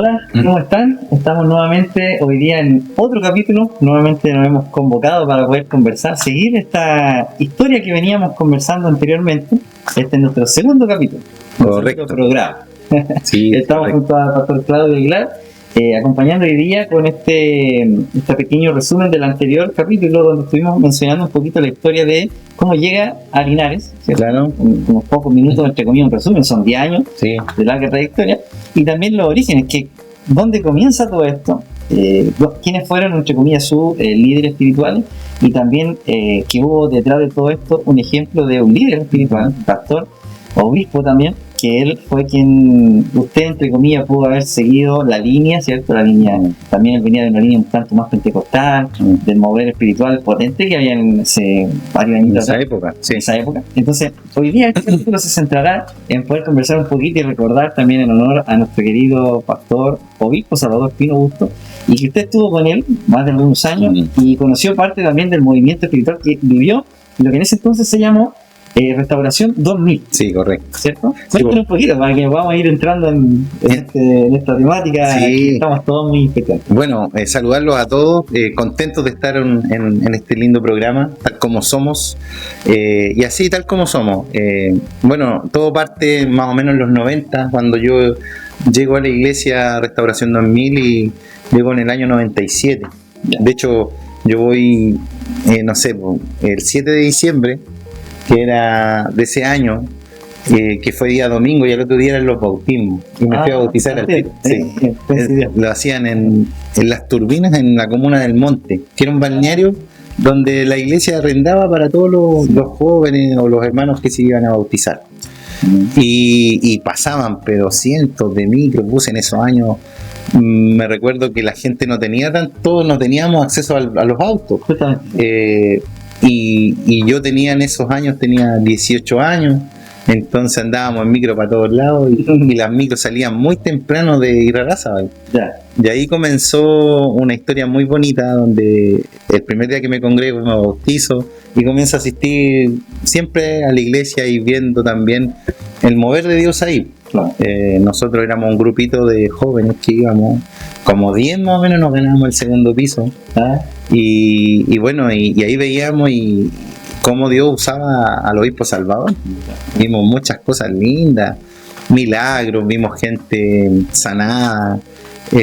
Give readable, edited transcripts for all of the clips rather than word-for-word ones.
Hola, ¿cómo están? Estamos nuevamente hoy día en otro capítulo. Nuevamente nos hemos convocado para poder conversar, seguir esta historia que veníamos conversando anteriormente. Este es nuestro segundo capítulo, Correcto. segundo programa. Sí, Estamos junto al pastor Claudio Aguilar, acompañando hoy día con este pequeño resumen del anterior capítulo, donde estuvimos mencionando un poquito la historia de cómo llega a Linares, ¿cierto? Claro. En unos pocos minutos, entre comillas, un resumen, son 10 años de larga trayectoria, y también los orígenes, que dónde comienza todo esto, quiénes fueron, entre comillas, sus líderes espirituales, y también que hubo detrás de todo esto un ejemplo de un líder espiritual, un pastor, obispo también, que él fue quien, usted entre comillas, pudo haber seguido la línea, ¿cierto? La línea, también él venía de una línea un tanto más pentecostal, del mover espiritual potente que había en hace varios años. En esa época, sí. Esa época. Entonces, hoy día este capítulo se centrará en poder conversar un poquito y recordar también en honor a nuestro querido pastor obispo Salvador Pino Busto, y que usted estuvo con él más de algunos años y conoció parte también del movimiento espiritual que vivió, lo que en ese entonces se llamó Restauración 2000. Sí, correcto. ¿Cierto? Cuéntanos un poquito para que vamos a ir entrando en esta temática. Sí. Estamos todos muy expectantes. Bueno, saludarlos a todos, contentos de estar en este lindo programa, tal como somos, y así tal como somos. Bueno, todo parte más o menos en los 90, cuando yo llego a la iglesia Restauración 2000 y llego en el año 97. De hecho, yo voy, no sé, el 7 de diciembre, que era de ese año, que fue día domingo, y el otro día eran los bautismos, y me fui a bautizar al tiro. Sí. Lo hacían en Las Turbinas, en la comuna del Monte, que era un balneario donde la iglesia arrendaba para todos los jóvenes o los hermanos que se iban a bautizar. Y pasaban, pero cientos de microbuses en esos años. Me recuerdo que la gente no teníamos acceso a los autos. Y yo en esos años tenía 18 años, entonces andábamos en micro para todos lados, y las micros salían muy temprano de Irarrázaval. Y ahí comenzó una historia muy bonita, donde el primer día que me congrego me bautizo y comienzo a asistir siempre a la iglesia y viendo también el mover de Dios ahí. Nosotros éramos un grupito de jóvenes que íbamos, como 10 más o menos, nos ganábamos el segundo piso. Y bueno, y ahí veíamos y cómo Dios usaba al obispo Salvador. Vimos muchas cosas lindas, milagros, vimos gente sanada,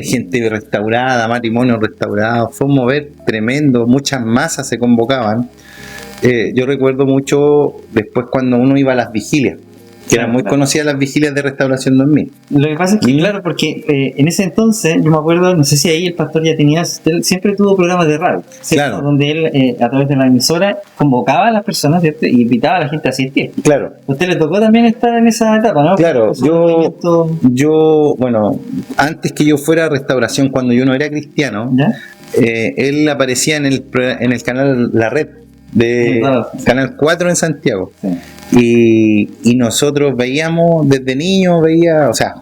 gente restaurada, matrimonios restaurados. Fue un mover tremendo, muchas masas se convocaban. Yo recuerdo mucho después cuando uno iba a las vigilias, que eran muy conocidas las vigilias de Restauración 2000. Lo que pasa es que, claro, porque en ese entonces, yo me acuerdo, no sé si ahí el pastor ya tenía, él siempre tuvo programas de radio, ¿cierto? Claro. Donde él, a través de la emisora, convocaba a las personas, ¿cierto? Y invitaba a la gente a asistir. Claro. ¿A usted le tocó también estar en esa etapa, no? Claro, yo, bueno, antes que yo fuera a Restauración, cuando yo no era cristiano, él aparecía en el canal La Red, Canal 4 en Santiago. Sí. Y nosotros veíamos desde niño, o sea,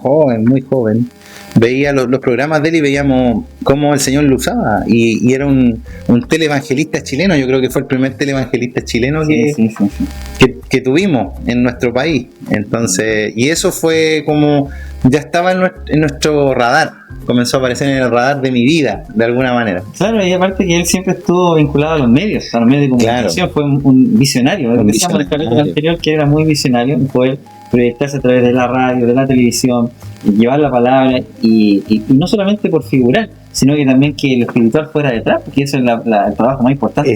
muy joven, veía los programas de él y veíamos cómo el Señor lo usaba. Y era un televangelista chileno. Yo creo que fue el primer televangelista chileno que tuvimos en nuestro país. Entonces, y eso fue como, ya estaba en nuestro radar. Comenzó a aparecer en el radar de mi vida, de alguna manera. Claro, y aparte que él siempre estuvo vinculado a los medios de comunicación. Claro. Fue un visionario. Decíamos en el anterior que era muy visionario, poder proyectarse a través de la radio, de la televisión, y llevar la palabra, y no solamente por figurar, sino que también que el espiritual fuera detrás, porque eso es el trabajo más importante.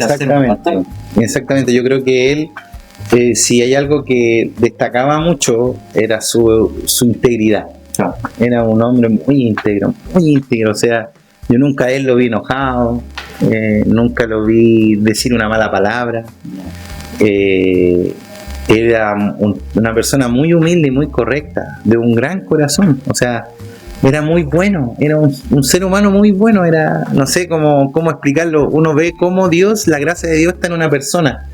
Exactamente, yo creo que él, si hay algo que destacaba mucho, era su integridad. Era un hombre muy íntegro, o sea, yo nunca a él lo vi enojado, nunca lo vi decir una mala palabra. Era una persona muy humilde y muy correcta, de un gran corazón, o sea, era muy bueno, era un ser humano muy bueno, era, no sé cómo explicarlo. Uno ve cómo Dios, la gracia de Dios está en una persona,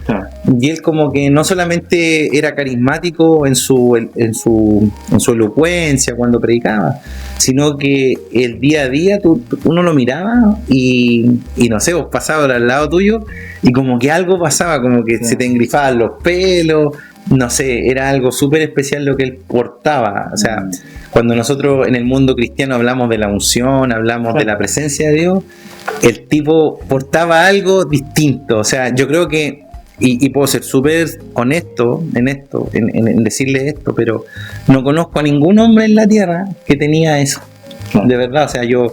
y él como que no solamente era carismático en su elocuencia cuando predicaba, sino que el día a día uno lo miraba y no sé, vos pasabas al lado tuyo y como que algo pasaba, como que se te engrifaban los pelos, no sé, era algo súper especial lo que él portaba. O sea, cuando nosotros en el mundo cristiano hablamos de la unción, hablamos de la presencia de Dios, el tipo portaba algo distinto. O sea, yo creo que, y puedo ser súper honesto en esto, en decirle esto, pero no conozco a ningún hombre en la tierra que tenía eso. De verdad, o sea, yo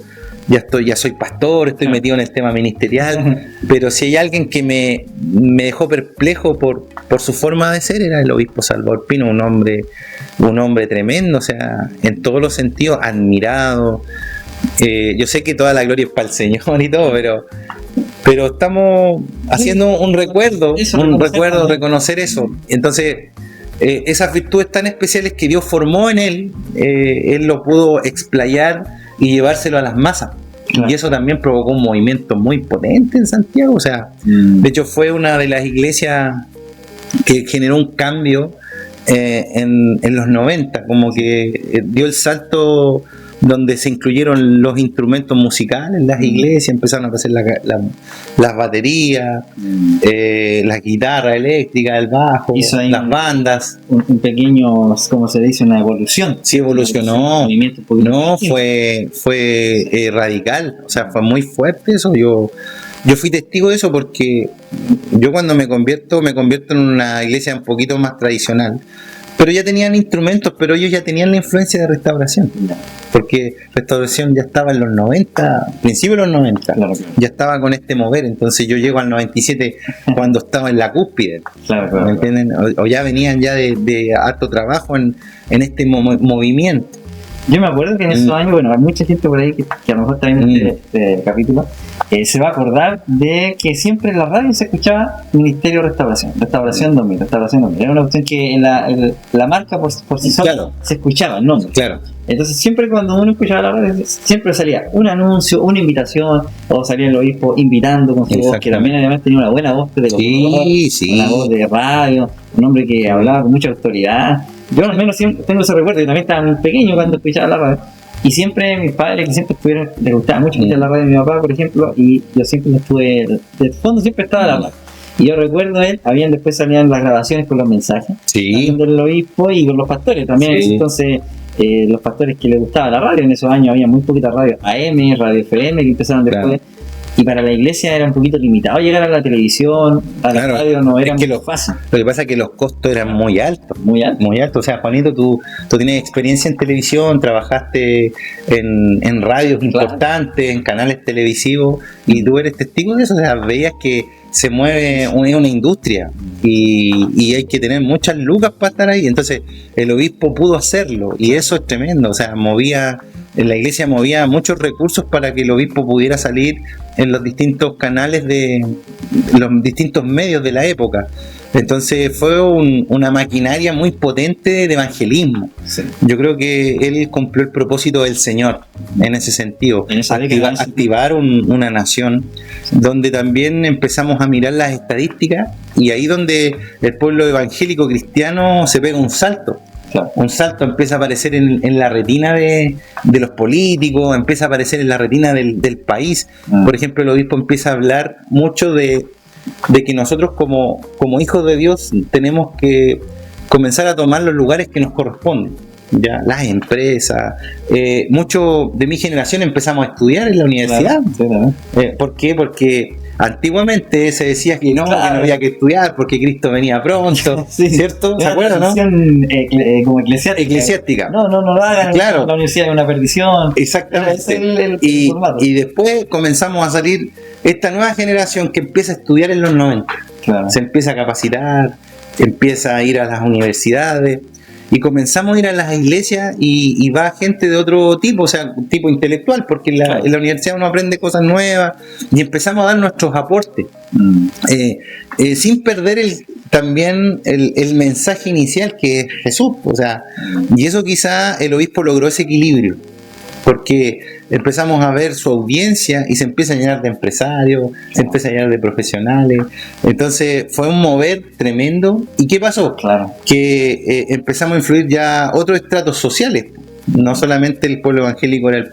ya soy pastor, estoy metido en el tema ministerial, pero si hay alguien que me dejó perplejo por su forma de ser, era el obispo Salvador Pino, un hombre tremendo, o sea, en todos los sentidos, admirado. Yo sé que toda la gloria es para el Señor y todo, pero estamos haciendo un recuerdo, reconocer eso. Entonces, esas virtudes tan especiales que Dios formó en él lo pudo explayar y llevárselo a las masas. Claro. Y eso también provocó un movimiento muy potente en Santiago. O sea, de hecho fue una de las iglesias que generó un cambio en los 90, como que dio el salto donde se incluyeron los instrumentos musicales, las iglesias empezaron a hacer las baterías, las guitarras eléctricas, el bajo, las bandas. Un pequeño, como se dice, una evolución. Sí, evolucionó. No, fue radical, o sea, fue muy fuerte eso. Yo fui testigo de eso porque yo cuando me convierto en una iglesia un poquito más tradicional. Pero ya tenían instrumentos, pero ellos ya tenían la influencia de Restauración. Porque Restauración ya estaba en los 90, principios de los 90. Claro. Ya estaba con este mover. Entonces yo llego al 97 cuando estaba en la cúspide. Claro. ¿Me entienden? O ya venían ya de harto trabajo en este movimiento. Yo me acuerdo que en esos años, bueno, hay mucha gente por ahí que a lo mejor está viendo este capítulo, se va a acordar de que siempre en la radio se escuchaba Ministerio Restauración 2000. Era una cuestión que en la marca por sí sola se escuchaba el nombre. Claro. Entonces siempre cuando uno escuchaba la radio, siempre salía un anuncio, una invitación, o salía el obispo invitando con su voz, que también además tenía una buena voz de locutor, una voz de radio, un hombre que hablaba con mucha autoridad. Yo al menos siempre tengo ese recuerdo, yo también estaba muy pequeño cuando escuchaba la radio. Y siempre mis padres, que siempre les gustaba mucho escuchar la radio de mi papá, por ejemplo, y yo siempre estuve, de fondo siempre estaba la radio. Y yo recuerdo después salían las grabaciones con los mensajes del obispo y con los pastores también. Entonces, los pastores que les gustaba la radio, en esos años había muy poquitas radios AM, radio FM, que empezaron después. Y para la iglesia era un poquito limitado llegar a la televisión, a la radio no era muy fácil. Lo que pasa es que los costos eran muy altos. Muy altos. O sea, Juanito, tú tienes experiencia en televisión, trabajaste en radios importantes, en canales televisivos, y tú eres testigo de eso. O sea, veías que se mueve una industria y hay que tener muchas lucas para estar ahí. Entonces, el obispo pudo hacerlo y eso es tremendo. O sea, la iglesia movía muchos recursos para que el obispo pudiera salir en los distintos canales de los distintos medios de la época. Entonces fue una maquinaria muy potente de evangelismo. Sí. Yo creo que él cumplió el propósito del Señor en ese sentido, activar una nación donde también empezamos a mirar las estadísticas y ahí donde el pueblo evangélico cristiano se pega un salto. Claro. Un salto empieza a aparecer en la retina de los políticos, empieza a aparecer en la retina del país. Por ejemplo, el obispo empieza a hablar mucho de que nosotros como hijos de Dios tenemos que comenzar a tomar los lugares que nos corresponden. Ya, las empresas, mucho de mi generación empezamos a estudiar en la universidad. Claro. ¿Por qué? Porque antiguamente se decía que no había que estudiar porque Cristo venía pronto, ¿cierto? ¿Se acuerdan, no? Como eclesiástica. No hagan. Claro. La universidad es una perdición. Exactamente. Y después comenzamos a salir esta nueva generación que empieza a estudiar en los 90. Claro. Se empieza a capacitar, empieza a ir a las universidades. Y comenzamos a ir a las iglesias y va gente de otro tipo, o sea, tipo intelectual, porque en la universidad uno aprende cosas nuevas y empezamos a dar nuestros aportes, sin perder también el mensaje inicial que es Jesús, o sea, y eso quizá el obispo logró ese equilibrio, porque empezamos a ver su audiencia y se empieza a llenar de empresarios, se empieza a llenar de profesionales. Entonces fue un mover tremendo. ¿Y qué pasó? Claro. Que empezamos a influir ya otros estratos sociales. No solamente el pueblo evangélico era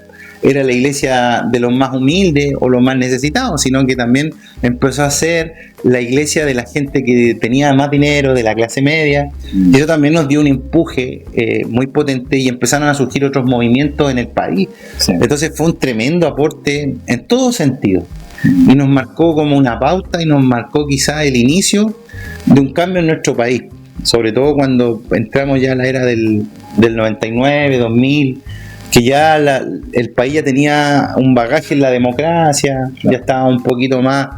era la iglesia de los más humildes o los más necesitados, sino que también empezó a ser la iglesia de la gente que tenía más dinero, de la clase media. Y eso también nos dio un empuje muy potente y empezaron a surgir otros movimientos en el país. Sí. Entonces fue un tremendo aporte en todo sentido. Y nos marcó como una pauta y nos marcó quizá el inicio de un cambio en nuestro país. Sobre todo cuando entramos ya a la era del 99, 2000, que ya el país ya tenía un bagaje en la democracia, ya estaba un poquito más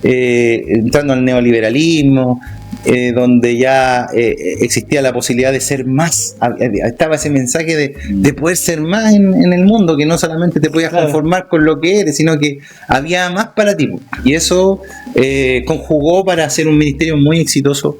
entrando al neoliberalismo, donde ya existía la posibilidad de ser más, estaba ese mensaje de poder ser más en el mundo, que no solamente te podías conformar con lo que eres, sino que había más para ti. Y eso conjugó para hacer un ministerio muy exitoso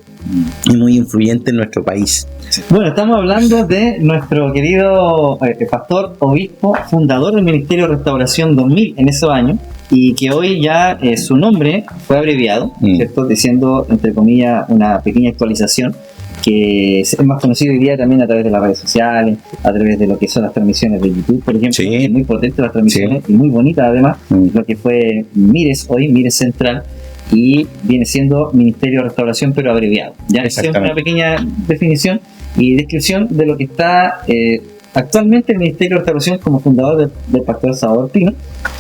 y muy influyente en nuestro país. Bueno, estamos hablando de nuestro querido pastor, obispo, fundador del Ministerio de Restauración 2000 en esos años, y que hoy ya su nombre fue abreviado, ¿cierto? Diciendo, entre comillas, una pequeña actualización, que es más conocido hoy día también a través de las redes sociales, a través de lo que son las transmisiones de YouTube, por ejemplo. Sí. Es muy potente las transmisiones, y muy bonita además, lo que fue Mires hoy, Mires Central, y viene siendo Ministerio de Restauración, pero abreviado. Ya es una pequeña definición y descripción de lo que está actualmente el Ministerio de Restauración como fundador del pastor Salvador Pino,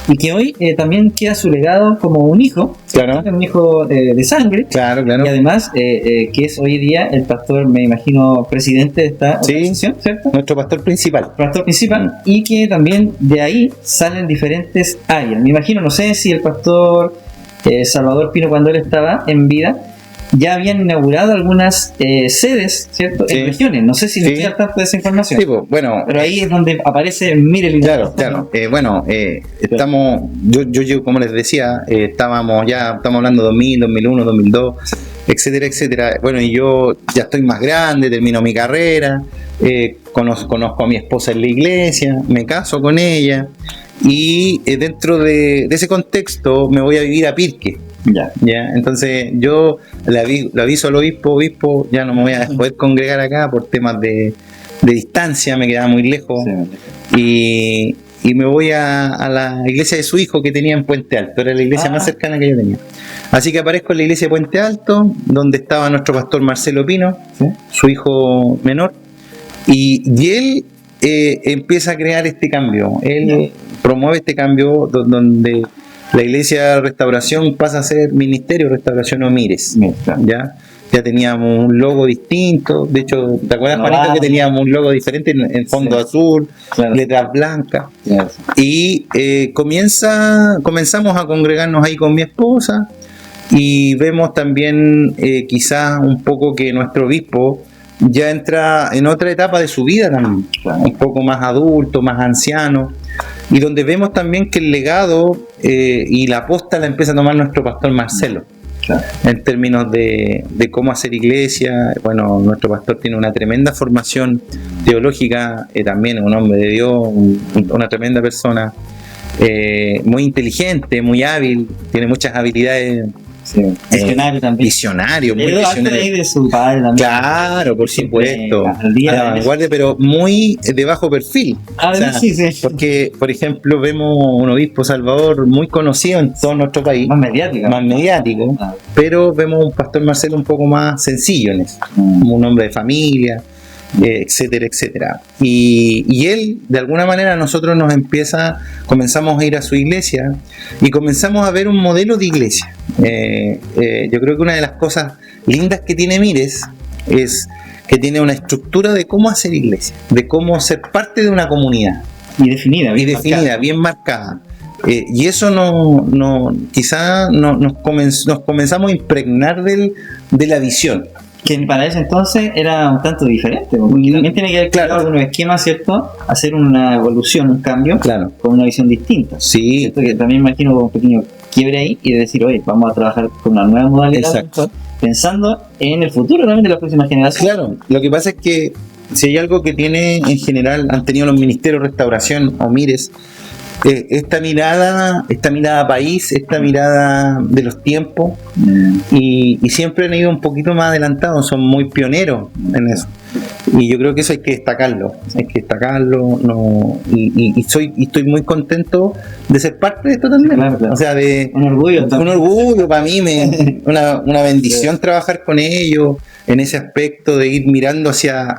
y que hoy también queda su legado como un hijo, un hijo de sangre, y además que es hoy día el pastor, me imagino, presidente de esta organización, ¿cierto? Nuestro pastor principal. Y que también de ahí salen diferentes áreas. Me imagino, no sé si el pastor Salvador Pino, cuando él estaba en vida, ya habían inaugurado algunas sedes, ¿cierto? En regiones. No sé si no estoy al tanto de esa información. Sí, pues, bueno, pero ahí es donde aparece Mire el Claro. Estamos, yo como les decía, estamos hablando de 2000, 2001, 2002, etcétera, etcétera. Bueno, y yo ya estoy más grande, termino mi carrera, conozco a mi esposa en la iglesia, me caso con ella, y dentro de ese contexto me voy a vivir a Pirque. Ya, entonces yo le aviso al obispo, ya no me voy a poder congregar acá por temas de distancia, me quedaba muy lejos, y me voy a la iglesia de su hijo que tenía en Puente Alto, era la iglesia más cercana que yo tenía. Así que aparezco en la iglesia de Puente Alto, donde estaba nuestro pastor Marcelo Pino, su hijo menor, y él empieza a crear este cambio, él promueve este cambio donde la iglesia de restauración pasa a ser Ministerio de Restauración o Mires. Ya teníamos un logo distinto. De hecho, ¿te acuerdas, Juanito, que teníamos un logo diferente en fondo azul, letras blancas? Y comenzamos a congregarnos ahí con mi esposa, y vemos también quizás un poco que nuestro obispo ya entra en otra etapa de su vida también, un poco más adulto, más anciano, y donde vemos también que el legado y la posta la empieza a tomar nuestro pastor Marcelo, en términos de cómo hacer iglesia. Bueno, nuestro pastor tiene una tremenda formación teológica, también es un hombre de Dios, una tremenda persona, muy inteligente, muy hábil, tiene muchas habilidades. Visionario también. Muy visionario. De su padre también. Claro, por supuesto. A la vanguardia, pero muy de bajo perfil. Porque, por ejemplo, vemos un obispo Salvador muy conocido en todo nuestro país. Más mediático. Pero vemos un pastor Marcelo un poco más sencillo en eso. Como un hombre de familia, etcétera, etcétera. Y él, de alguna manera, nosotros comenzamos a ir a su iglesia y comenzamos a ver un modelo de iglesia. Yo creo que una de las cosas lindas que tiene Mires es que tiene una estructura de cómo hacer iglesia, de cómo ser parte de una comunidad. Y definida, bien marcada. Y eso quizá nos comenzamos a impregnar de la visión. Que para ese entonces era un tanto diferente, porque también tiene que haber algunos esquemas, ¿cierto? Hacer una evolución, un cambio, con una visión distinta. ¿Cierto? Que también me imagino un pequeño quiebre ahí y de decir, oye, vamos a trabajar con una nueva modalidad, pensando en el futuro también de las próximas generaciones. Claro, lo que pasa es que si hay algo que en general han tenido los ministerios de restauración o Mires, esta mirada país, esta mirada de los tiempos, y siempre han ido un poquito más adelantados, son muy pioneros en eso. Y yo creo que eso hay que destacarlo, y estoy muy contento de ser parte de esto también. Claro. O sea, un orgullo para mí, una bendición trabajar con ellos en ese aspecto de ir mirando hacia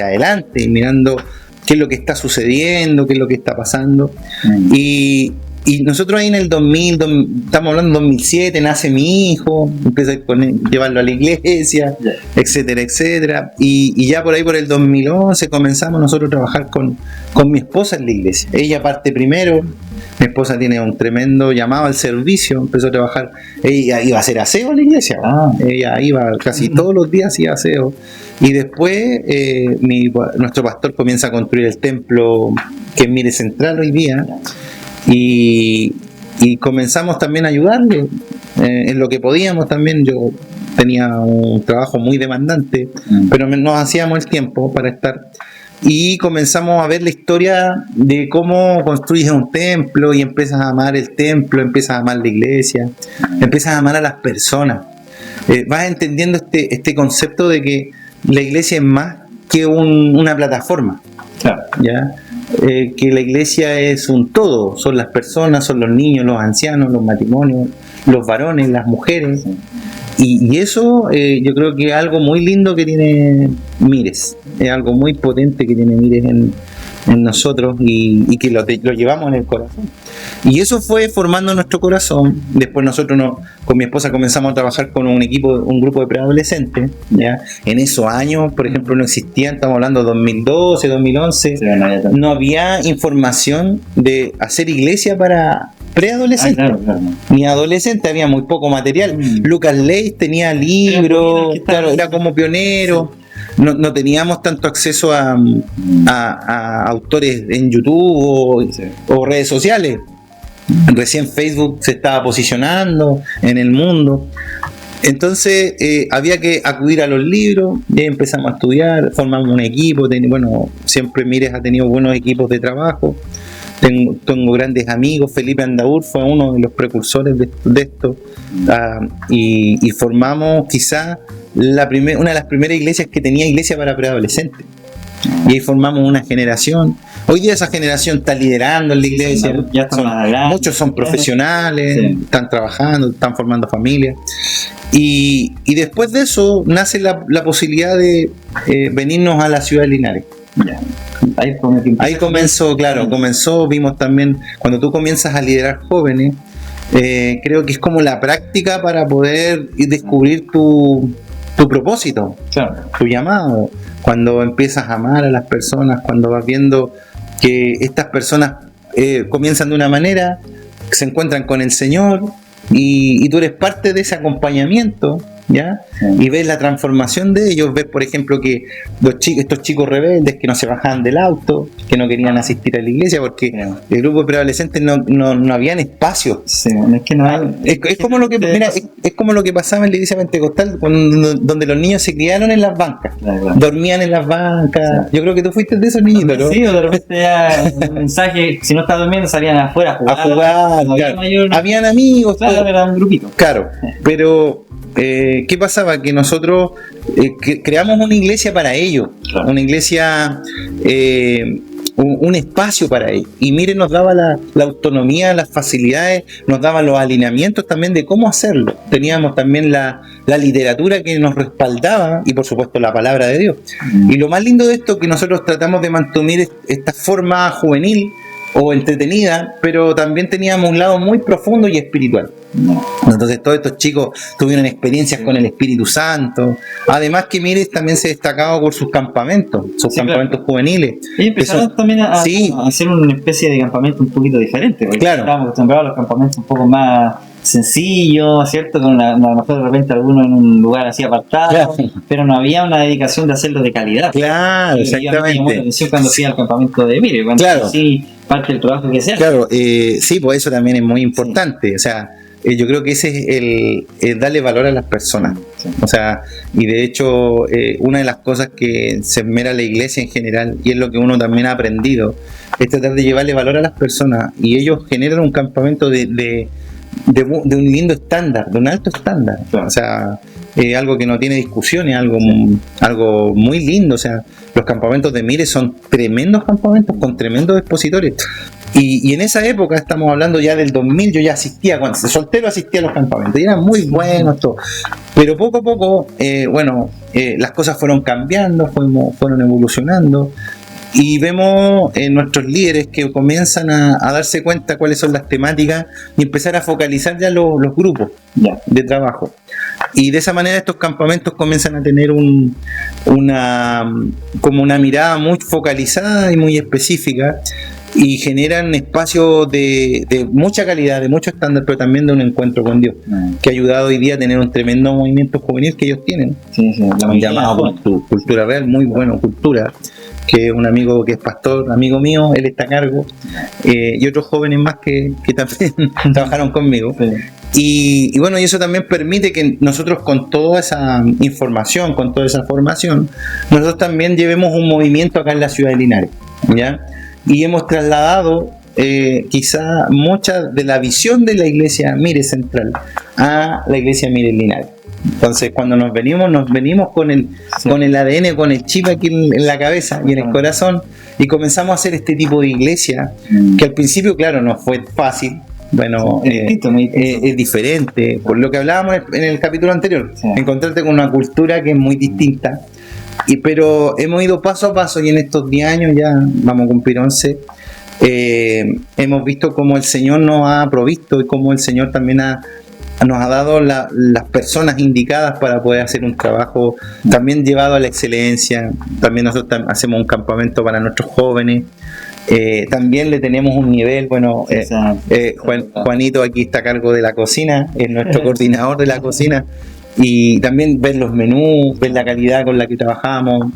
adelante, mirando qué es lo que está sucediendo, qué es lo que está pasando. Y nosotros ahí en el 2000, estamos hablando de 2007, nace mi hijo, empecé a llevarlo a la iglesia, etcétera, etcétera. Y ya por ahí, por el 2011, comenzamos nosotros a trabajar con mi esposa en la iglesia. Ella parte primero, mi esposa tiene un tremendo llamado al servicio, empezó a trabajar, ella iba a hacer aseo en la iglesia, ella iba casi todos los días, hacía aseo. Y después nuestro pastor comienza a construir el templo que es Mire Central hoy día. Y comenzamos también a ayudarle en lo que podíamos también. Yo tenía un trabajo muy demandante, pero nos hacíamos el tiempo para estar. Y comenzamos a ver la historia de cómo construyes un templo y empiezas a amar el templo, empiezas a amar la iglesia, empiezas a amar a las personas. Vas entendiendo este concepto de que la iglesia es más que una plataforma. Claro. ¿Ya? Que la iglesia es un todo, son las personas, son los niños, los ancianos, los matrimonios, los varones, las mujeres. Y eso yo creo que es algo muy lindo que tiene Mires, es algo muy potente que tiene Mires en nosotros y que lo llevamos en el corazón. Y eso fue formando nuestro corazón. Después nosotros con mi esposa comenzamos a trabajar con un grupo de preadolescentes, ¿ya? En esos años, por ejemplo, no existían, estamos hablando de 2012, 2011, no había información de hacer iglesia para preadolescentes, claro. Ni adolescentes, había muy poco material. Lucas Leis tenía libros, claro, era como pionero. No teníamos tanto acceso a autores en YouTube o redes sociales. Recién Facebook se estaba posicionando en el mundo. Entonces había que acudir a los libros, y empezamos a estudiar, formamos un equipo. Siempre Mires ha tenido buenos equipos de trabajo. Tengo grandes amigos. Felipe Andaur fue uno de los precursores de esto. Y formamos quizás una de las primeras iglesias que tenía iglesia para preadolescentes. Y ahí formamos una generación. Hoy día esa generación está liderando en la iglesia. Muchos son profesionales, están trabajando, están formando familias. Y después de eso nace la posibilidad de venirnos a la ciudad de Linares. Ahí comenzó, vimos también, cuando tú comienzas a liderar jóvenes, creo que es como la práctica para poder descubrir tu propósito, tu llamado. Cuando empiezas a amar a las personas, cuando vas viendo que estas personas comienzan de una manera, se encuentran con el Señor y tú eres parte de ese acompañamiento, ¿ya? Y ves la transformación de ellos. Ves, por ejemplo, que estos chicos rebeldes que no se bajaban del auto, que no querían asistir a la iglesia porque el grupo de preadolescentes no habían espacio. Es como lo que es como lo que pasaba en la iglesia pentecostal, donde los niños se criaron en las bancas, dormían en las bancas. Yo creo que tú fuiste de esos niños, ¿no? Sí, de repente ya un mensaje, si no estás durmiendo salían afuera a jugar. Habían amigos, era un grupito. Claro, pero ¿qué pasaba? Que nosotros creamos una iglesia para ellos, una iglesia, un espacio para ellos. Y Mire, nos daba la autonomía, las facilidades, nos daba los alineamientos también de cómo hacerlo. Teníamos también la literatura que nos respaldaba y por supuesto la palabra de Dios. Y lo más lindo de esto es que nosotros tratamos de mantener esta forma juvenil o entretenida, pero también teníamos un lado muy profundo y espiritual. Entonces todos estos chicos tuvieron experiencias con el Espíritu Santo. Además que Mires también se destacaba por sus campamentos, juveniles. Y empezaron también a hacer una especie de campamento un poquito diferente. Estábamos acostumbrados a los campamentos un poco más sencillos, ¿cierto? Con a lo mejor de repente algunos en un lugar así apartado, pero no había una dedicación de hacerlo de calidad. Claro, exactamente. Me llamó la atención cuando fui al campamento de Mires, sí, parte del trabajo que se hace. Claro, sí, pues eso también es muy importante. O sea, yo creo que ese es el darle valor a las personas. O sea, y de hecho, una de las cosas que se esmera la iglesia en general, y es lo que uno también ha aprendido, es tratar de llevarle valor a las personas. Y ellos generan un campamento de de un lindo estándar, de un alto estándar. Claro. O sea, algo que no tiene discusión, es algo muy lindo. O sea, los campamentos de Mires son tremendos campamentos con tremendos expositores. Y en esa época, estamos hablando ya del 2000, yo ya asistía, cuando soltero asistía a los campamentos, y eran muy buenos todo. Pero poco a poco, las cosas fueron cambiando, fueron evolucionando, y vemos nuestros líderes que comienzan a darse cuenta cuáles son las temáticas y empezar a focalizar ya los grupos de trabajo. Y de esa manera estos campamentos comienzan a tener una mirada muy focalizada y muy específica, y generan espacios de mucha calidad, de mucho estándar, pero también de un encuentro con Dios, que ha ayudado hoy día a tener un tremendo movimiento juvenil que ellos tienen, llamado Cultura Real, muy bueno, Cultura, que es un amigo que es pastor, amigo mío, él está a cargo, y otros jóvenes más que también trabajaron conmigo. Y bueno, y eso también permite que nosotros, con toda esa información, con toda esa formación, nosotros también llevemos un movimiento acá en la ciudad de Linares, ¿ya? Y hemos trasladado quizá mucha de la visión de la iglesia Mires Central a la iglesia Mires Linares. Entonces, cuando nos venimos con el ADN, con el chip aquí en la cabeza y en el corazón, y comenzamos a hacer este tipo de iglesia, que al principio, claro, no fue fácil. Bueno, es diferente, por lo que hablábamos en el capítulo anterior, encontrarte con una cultura que es muy distinta. Pero hemos ido paso a paso, y en estos 10 años, ya vamos a cumplir 11, hemos visto cómo el Señor nos ha provisto y cómo el Señor también nos ha dado las personas indicadas para poder hacer un trabajo también llevado a la excelencia. También nosotros hacemos un campamento para nuestros jóvenes. También le tenemos un nivel, bueno, Juanito aquí está a cargo de la cocina, es nuestro coordinador de la cocina. Y también ver los menús, ver la calidad con la que trabajamos,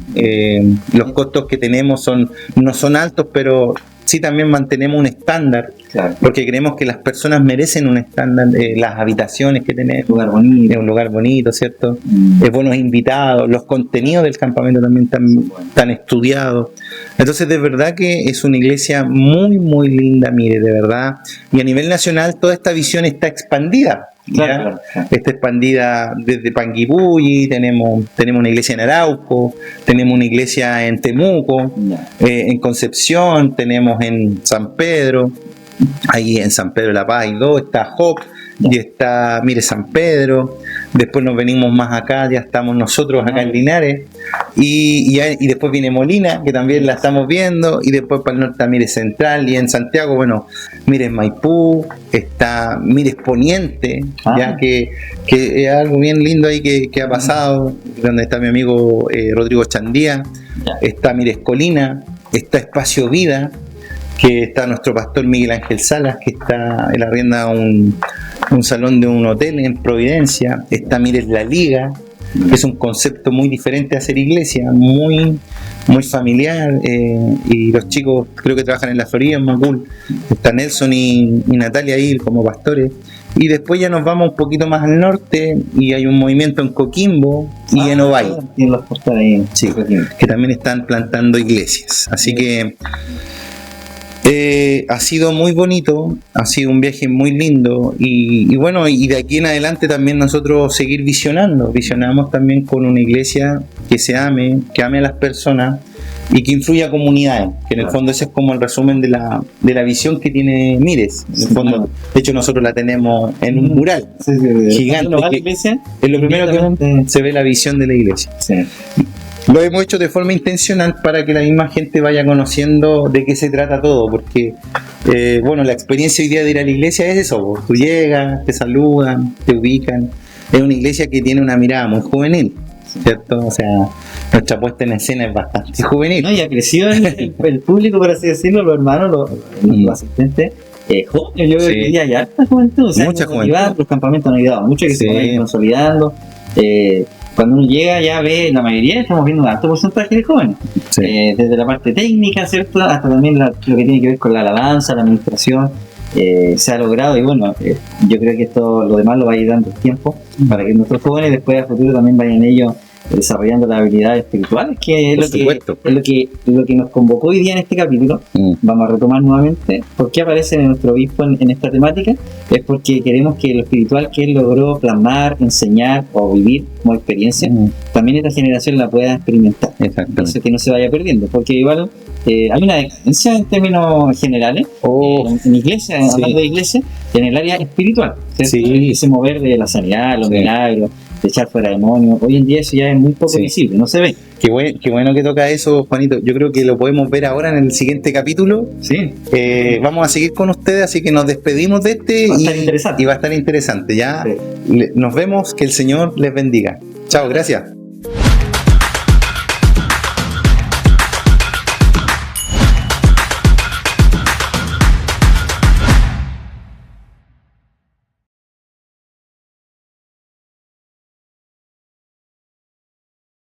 los costos que tenemos no son altos, pero sí también mantenemos un estándar, porque creemos que las personas merecen un estándar, las habitaciones que tenemos, es un lugar bonito, ¿cierto? Buenos invitados, los contenidos del campamento también están estudiados. Entonces, de verdad que es una iglesia muy, muy linda, mire, de verdad. Y a nivel nacional toda esta visión está expandida. Claro. Está expandida desde Panguipulli, tenemos una iglesia en Arauco, tenemos una iglesia en Temuco, en Concepción, tenemos en San Pedro, ahí en San Pedro de la Paz hay 2, está Job y está, mire, San Pedro. Después nos venimos más acá, ya estamos nosotros acá en Linares, y después viene Molina, que también la estamos viendo, y después para el norte Mires Central, y en Santiago, bueno, Mires Maipú, está Mires Poniente, ya que es algo bien lindo ahí que ha pasado, donde está mi amigo Rodrigo Chandía, está Mires Colina, está Espacio Vida, que está nuestro pastor Miguel Ángel Salas, que él arrienda un salón de un hotel en Providencia. Está Mires La Liga, que es un concepto muy diferente a hacer iglesia, muy, muy familiar, y los chicos creo que trabajan en la Florida, en Macul. Está Nelson y Natalia ahí como pastores. Y después ya nos vamos un poquito más al norte, y hay un movimiento en Coquimbo y en Ovalle, sí, que también están plantando iglesias. Así que ha sido muy bonito, ha sido un viaje muy lindo, y bueno, y de aquí en adelante también nosotros seguir visionamos también con una iglesia que que ame a las personas y que influya a comunidades, que en el fondo ese es como el resumen de la visión que tiene Mires. En el fondo, de hecho nosotros la tenemos en un mural gigante, es lo primero que se ve, la visión de la iglesia. Lo hemos hecho de forma intencional para que la misma gente vaya conociendo de qué se trata todo, porque bueno, la experiencia hoy día de ir a la iglesia es eso, tú llegas, te saludan, te ubican. Es una iglesia que tiene una mirada muy juvenil, ¿cierto? O sea, nuestra puesta en escena es bastante juvenil. No, y ha crecido el público, por así decirlo, los hermanos, los asistentes. Yo creo que ya esta juventud, o sea, mucha juventud. Los campamentos han ayudado mucho, que se vayan consolidando. Cuando uno llega ya ve, la mayoría estamos viendo un alto porcentaje de jóvenes, desde la parte técnica, ¿cierto?, hasta también lo que tiene que ver con la alabanza, la administración, se ha logrado. Y bueno, yo creo que lo demás lo va a ir dando el tiempo para que nuestros jóvenes después a futuro también vayan ellos desarrollando las habilidades espirituales, que es lo que nos convocó hoy día en este capítulo. Vamos a retomar nuevamente por qué aparece nuestro obispo en esta temática. Es porque queremos que lo espiritual que él logró plasmar, enseñar o vivir como experiencia, también esta generación la pueda experimentar. Entonces que no se vaya perdiendo, porque igual hay una decadencia en términos generales en iglesia, hablando de iglesia, en el área espiritual, ese mover de la sanidad, los milagros, de echar fuera demonios. Hoy en día eso ya es muy poco visible, no se ve. Qué bueno que toca eso, Juanito. Yo creo que lo podemos ver ahora en el siguiente capítulo. Vamos a seguir con ustedes, así que nos despedimos de este y va a estar interesante. Ya nos vemos, que el Señor les bendiga. Chao, gracias.